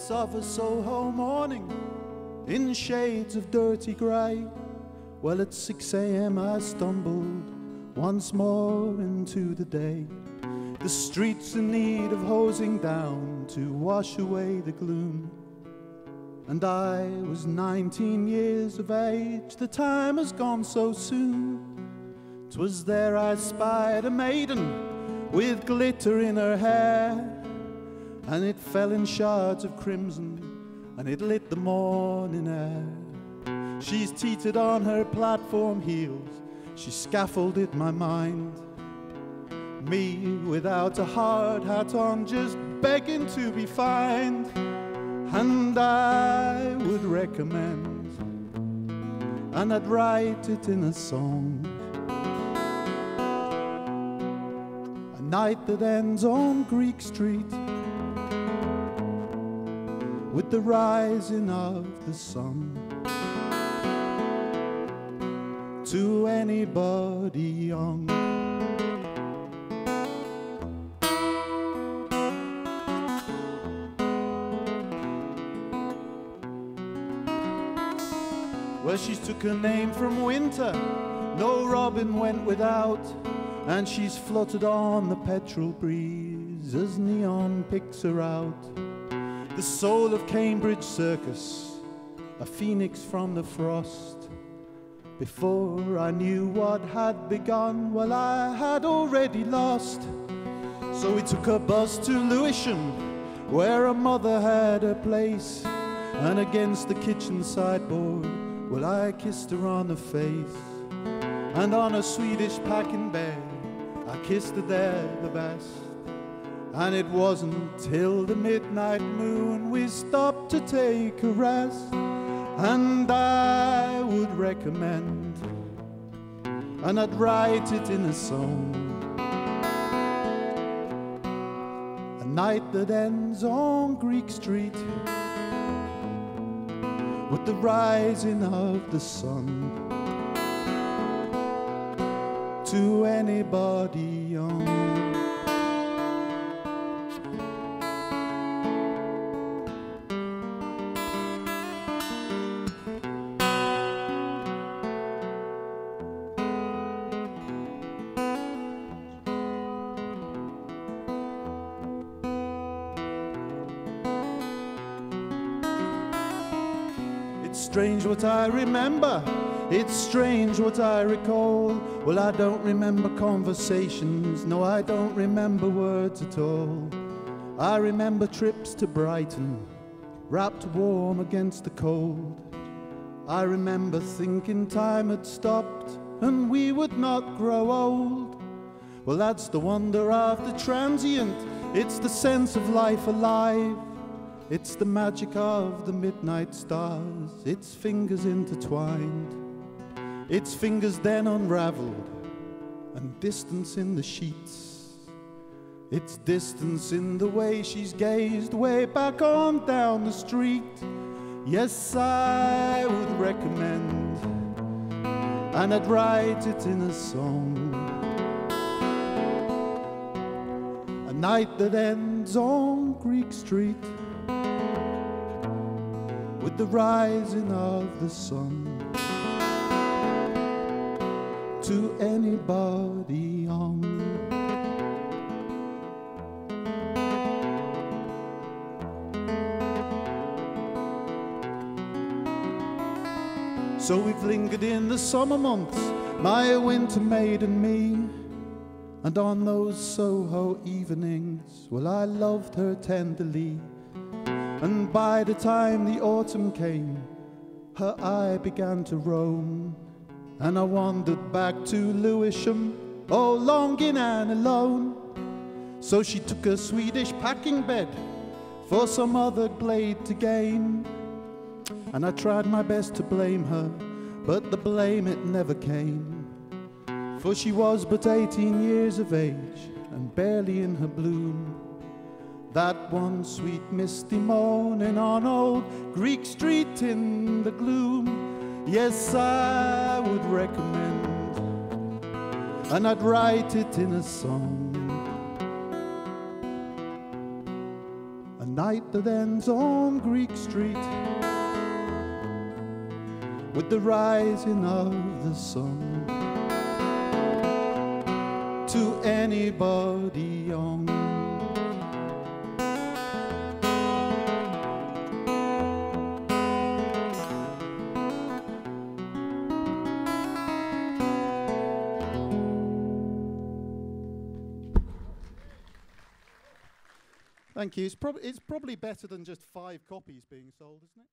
This of a Soho morning in shades of dirty grey. Well, at 6 a.m. I stumbled once more into the day. The streets in need of hosing down to wash away the gloom. And I was 19 years of age, the time has gone so soon. 'Twas there I spied a maiden with glitter in her hair, and it fell in shards of crimson, and it lit the morning air. She's teetered on her platform heels, she scaffolded my mind. Me without a hard hat on, just begging to be fined. And I would recommend, and I'd write it in a song, a night that ends on Greek Street with the rising of the sun. To anybody young. Well, she's took her name from winter, no robin went without, and she's fluttered on the petrol breeze as neon picks her out. The soul of Cambridge Circus, a phoenix from the frost. Before I knew what had begun, well, I had already lost. So we took a bus to Lewisham, where a mother had her place, and against the kitchen sideboard, well, I kissed her on the face. And on a Swedish packing bed, I kissed her there the best. And it wasn't till the midnight moon we stopped to take a rest. And I would recommend, and I'd write it in a song, a night that ends on Greek Street with the rising of the sun. To anybody young. It's strange what I remember, it's strange what I recall. Well, I don't remember conversations, no, I don't remember words at all. I remember trips to Brighton, wrapped warm against the cold. I remember thinking time had stopped and we would not grow old. Well, that's the wonder of the transient, it's the sense of life alive. It's the magic of the midnight stars, its fingers intertwined. Its fingers then unraveled, and distance in the sheets. It's distance in the way she's gazed way back on down the street. Yes, I would recommend, and I'd write it in a song, a night that ends on Greek Street with the rising of the sun. To anybody young. So we've lingered in the summer months, my winter maid and me, and on those Soho evenings, well, I loved her tenderly. And by the time the autumn came, her eye began to roam, and I wandered back to Lewisham, oh, longing and alone. So she took a Swedish packing bed for some other glade to gain, and I tried my best to blame her, but the blame it never came. For she was but 18 years of age and barely in her bloom. That one sweet misty morning on old Greek Street in the gloom, yes, I would recommend, and I'd write it in a song, a night that ends on Greek Street with the rising of the sun to anybody young. Thank you. It's probably better than just 5 copies being sold, isn't it?